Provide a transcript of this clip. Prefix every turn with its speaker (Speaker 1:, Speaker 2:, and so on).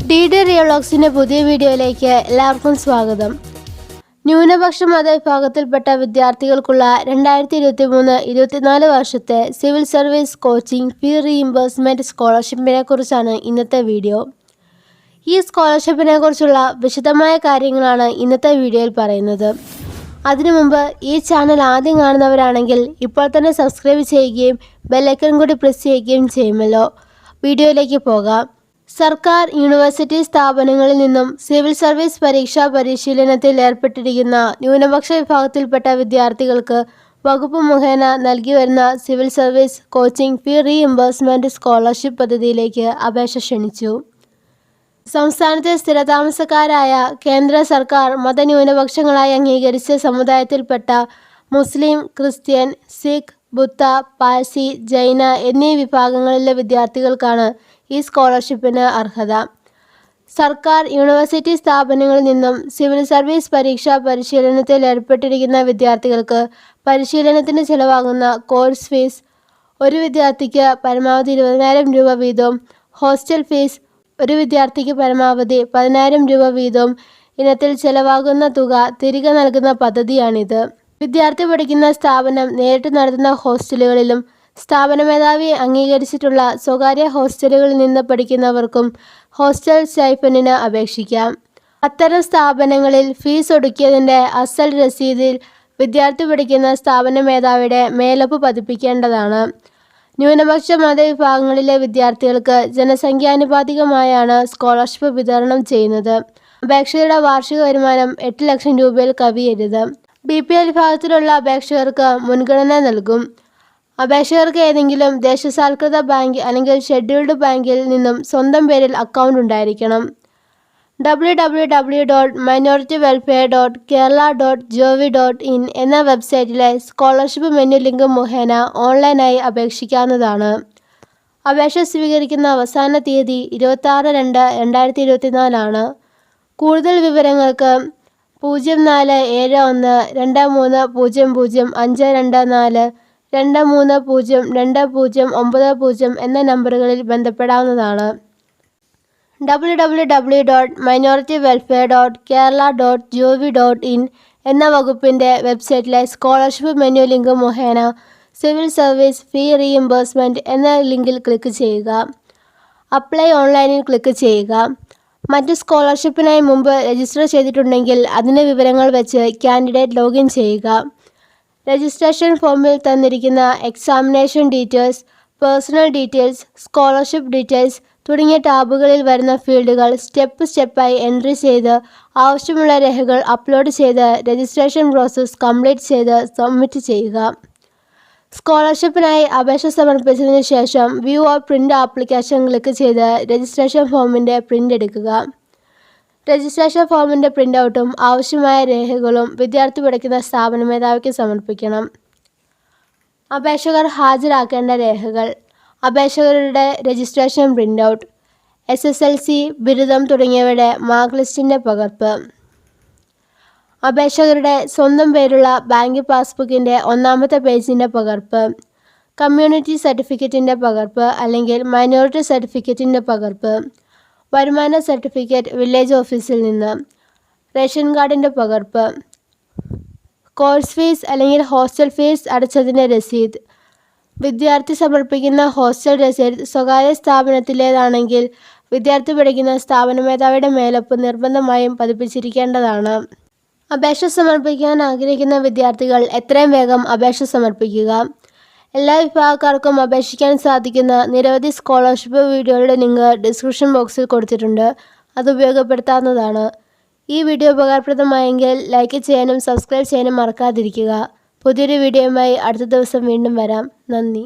Speaker 1: D റിയോളോഗ്സിൻ്റെ പുതിയ വീഡിയോയിലേക്ക് എല്ലാവർക്കും സ്വാഗതം. ന്യൂനപക്ഷ മതവിഭാഗത്തിൽപ്പെട്ട വിദ്യാർത്ഥികൾക്കുള്ള 2023-24 വർഷത്തെ സിവിൽ സർവീസ് കോച്ചിംഗ് ഫീ റീഇംബേഴ്സ്മെൻറ്റ് സ്കോളർഷിപ്പിനെ കുറിച്ചാണ് ഇന്നത്തെ വീഡിയോ. ഈ സ്കോളർഷിപ്പിനെ കുറിച്ചുള്ള വിശദമായ കാര്യങ്ങളാണ് ഇന്നത്തെ വീഡിയോയിൽ പറയുന്നത്. അതിനു മുമ്പ് ഈ ചാനൽ ആദ്യം കാണുന്നവരാണെങ്കിൽ ഇപ്പോൾ തന്നെ സബ്സ്ക്രൈബ് ചെയ്യുകയും ബെല്ലൈക്കൺ കൂടി പ്രസ് ചെയ്യുകയും ചെയ്യുമല്ലോ. വീഡിയോയിലേക്ക് പോകാം. സർക്കാർ യൂണിവേഴ്സിറ്റി സ്ഥാപനങ്ങളിൽ നിന്നും സിവിൽ സർവീസ് പരീക്ഷാ പരിശീലനത്തിൽ ഏർപ്പെട്ടിരിക്കുന്ന ന്യൂനപക്ഷ വിഭാഗത്തിൽപ്പെട്ട വിദ്യാർത്ഥികൾക്ക് വകുപ്പ് മുഖേന നൽകി വരുന്ന സിവിൽ സർവീസ് കോച്ചിംഗ് ഫീ റീഇംബേഴ്സ്മെൻറ്റ് സ്കോളർഷിപ്പ് പദ്ധതിയിലേക്ക് അപേക്ഷ ക്ഷണിച്ചു. സംസ്ഥാനത്തെ സ്ഥിരതാമസക്കാരായ കേന്ദ്ര സർക്കാർ മതന്യൂനപക്ഷങ്ങളായി അംഗീകരിച്ച സമുദായത്തിൽപ്പെട്ട മുസ്ലിം, ക്രിസ്ത്യൻ, സിഖ്, ബുദ്ധ, പാഴ്സി, ജൈന എന്നീ വിഭാഗങ്ങളിലെ വിദ്യാർത്ഥികൾക്കാണ് ഈ സ്കോളർഷിപ്പിന് അർഹത. സർക്കാർ യൂണിവേഴ്സിറ്റി സ്ഥാപനങ്ങളിൽ നിന്നും സിവിൽ സർവീസ് പരീക്ഷാ പരിശീലനത്തിൽ ഏർപ്പെട്ടിരിക്കുന്ന വിദ്യാർത്ഥികൾക്ക് പരിശീലനത്തിന് ചിലവാകുന്ന കോഴ്സ് ഫീസ് ഒരു വിദ്യാർത്ഥിക്ക് പരമാവധി 20,000 രൂപ വീതവും ഹോസ്റ്റൽ ഫീസ് ഒരു വിദ്യാർത്ഥിക്ക് പരമാവധി 10,000 രൂപ വീതവും ഇനത്തിൽ ചിലവാകുന്ന തുക തിരികെ നൽകുന്ന പദ്ധതിയാണിത്. വിദ്യാർത്ഥി പഠിക്കുന്ന സ്ഥാപനം നേരിട്ട് നടത്തുന്ന ഹോസ്റ്റലുകളിലും സ്ഥാപന മേധാവി അംഗീകരിച്ചിട്ടുള്ള സ്വകാര്യ ഹോസ്റ്റലുകളിൽ നിന്ന് പഠിക്കുന്നവർക്കും ഹോസ്റ്റൽ സ്റ്റൈപ്പൻഡിന് അപേക്ഷിക്കാം. അത്തരം സ്ഥാപനങ്ങളിൽ ഫീസ് ഒടുക്കിയതിൻ്റെ അസൽ രസീതിൽ വിദ്യാർത്ഥി പഠിക്കുന്ന സ്ഥാപന മേധാവിയുടെ മേലൊപ്പ് പതിപ്പിക്കേണ്ടതാണ്. ന്യൂനപക്ഷ മതവിഭാഗങ്ങളിലെ വിദ്യാർത്ഥികൾക്ക് ജനസംഖ്യാനുപാതികമായാണ് സ്കോളർഷിപ്പ് വിതരണം ചെയ്യുന്നത്. അപേക്ഷകരുടെ വാർഷിക വരുമാനം 8 ലക്ഷം രൂപയിൽ കവിയരുത്. BPL വിഭാഗത്തിലുള്ള അപേക്ഷകർക്ക് മുൻഗണന നൽകും. അപേക്ഷകർക്ക് ഏതെങ്കിലും ദേശസാൽകൃത ബാങ്ക് അല്ലെങ്കിൽ ഷെഡ്യൂൾഡ് ബാങ്കിൽ നിന്നും സ്വന്തം പേരിൽ അക്കൗണ്ട് ഉണ്ടായിരിക്കണം. www.minorityWelfare.kerala.gov.in എന്ന വെബ്സൈറ്റിലെ സ്കോളർഷിപ്പ് മെനു ലിങ്ക് മുഖേന ഓൺലൈനായി അപേക്ഷിക്കാവുന്നതാണ്. അപേക്ഷ സ്വീകരിക്കുന്ന അവസാന തീയതി 26/2/2024 ആണ്. കൂടുതൽ വിവരങ്ങൾക്ക് 047123000524 230209 എന്ന നമ്പറുകളിൽ ബന്ധപ്പെടാവുന്നതാണ്. www.minorityWelfare.kerala.gov.in എന്ന വകുപ്പിൻ്റെ വെബ്സൈറ്റിലെ സ്കോളർഷിപ്പ് മെനു ലിങ്ക് മുഖേന സിവിൽ സർവീസ് ഫീ റീഇംബേഴ്സ്മെൻറ്റ് എന്ന ലിങ്കിൽ ക്ലിക്ക് ചെയ്യുക. അപ്ലൈ ഓൺലൈനിൽ ക്ലിക്ക് ചെയ്യുക. മറ്റ് സ്കോളർഷിപ്പിനായി മുമ്പ് രജിസ്റ്റർ ചെയ്തിട്ടുണ്ടെങ്കിൽ അതിൻ്റെ വിവരങ്ങൾ വെച്ച് കാൻഡിഡേറ്റ് ലോഗിൻ ചെയ്യുക. രജിസ്ട്രേഷൻ ഫോമിൽ തന്നിരിക്കുന്ന examination details, personal details, scholarship details തുടങ്ങിയ ടാബുകളിൽ വരുന്ന ഫീൽഡുകൾ സ്റ്റെപ്പായി എൻട്രി ചെയ്ത് ആവശ്യമുള്ള രേഖകൾ അപ്ലോഡ് ചെയ്ത് രജിസ്ട്രേഷൻ പ്രോസസ്സ് കംപ്ലീറ്റ് ചെയ്ത് സബ്മിറ്റ് ചെയ്യുക. സ്കോളർഷിപ്പിനായി അപേക്ഷ സമർപ്പിച്ചതിന് ശേഷം view or print application click ചെയ്ത് രജിസ്ട്രേഷൻ ഫോമിൻ്റെ പ്രിൻ്റ് എടുക്കുക. രജിസ്ട്രേഷൻ ഫോമിൻ്റെ പ്രിൻ്റൗട്ടും ആവശ്യമായ രേഖകളും വിദ്യാർത്ഥി പഠിക്കുന്ന സ്ഥാപന മേധാവിക്ക് സമർപ്പിക്കണം. അപേക്ഷകർ ഹാജരാക്കേണ്ട രേഖകൾ: അപേക്ഷകരുടെ രജിസ്ട്രേഷൻ പ്രിൻ്റൗട്ട്, SSLC, ബിരുദം തുടങ്ങിയവയുടെ മാർക്ക് ലിസ്റ്റിൻ്റെ പകർപ്പ്, അപേക്ഷകരുടെ സ്വന്തം പേരുള്ള ബാങ്ക് പാസ്ബുക്കിൻ്റെ 1ാമത്തെ പേജിൻ്റെ പകർപ്പ്, കമ്മ്യൂണിറ്റി സർട്ടിഫിക്കറ്റിൻ്റെ പകർപ്പ് അല്ലെങ്കിൽ മൈനോറിറ്റി സർട്ടിഫിക്കറ്റിൻ്റെ പകർപ്പ്, വരുമാന സർട്ടിഫിക്കറ്റ് വില്ലേജ് ഓഫീസിൽ നിന്ന്, റേഷൻ കാർഡിൻ്റെ പകർപ്പ്, കോഴ്സ് ഫീസ് അല്ലെങ്കിൽ ഹോസ്റ്റൽ ഫീസ് അടച്ചതിൻ്റെ രസീത്. വിദ്യാർത്ഥി സമർപ്പിക്കുന്ന ഹോസ്റ്റൽ രസീത് സ്വകാര്യ സ്ഥാപനത്തിലേതാണെങ്കിൽ വിദ്യാർത്ഥി പഠിക്കുന്ന സ്ഥാപന മേധാവിയുടെ മേലൊപ്പ് നിർബന്ധമായും പതിപ്പിച്ചിരിക്കേണ്ടതാണ്. അപേക്ഷ സമർപ്പിക്കാൻ ആഗ്രഹിക്കുന്ന വിദ്യാർത്ഥികൾ എത്രയും വേഗം അപേക്ഷ സമർപ്പിക്കുക. എല്ലാ വിഭാഗക്കാർക്കും അപേക്ഷിക്കാൻ സാധിക്കുന്ന നിരവധി സ്കോളർഷിപ്പ് വീഡിയോയുടെ ലിങ്ക് ഡിസ്ക്രിപ്ഷൻ ബോക്സിൽ കൊടുത്തിട്ടുണ്ട്. അത് ഉപയോഗപ്പെടുത്താവുന്നതാണ്. ഈ വീഡിയോ ഉപകാരപ്രദമായെങ്കിൽ ലൈക്ക് ചെയ്യാനും സബ്സ്ക്രൈബ് ചെയ്യാനും മറക്കാതിരിക്കുക. പുതിയൊരു വീഡിയോയുമായി അടുത്ത ദിവസം വീണ്ടും വരാം. നന്ദി.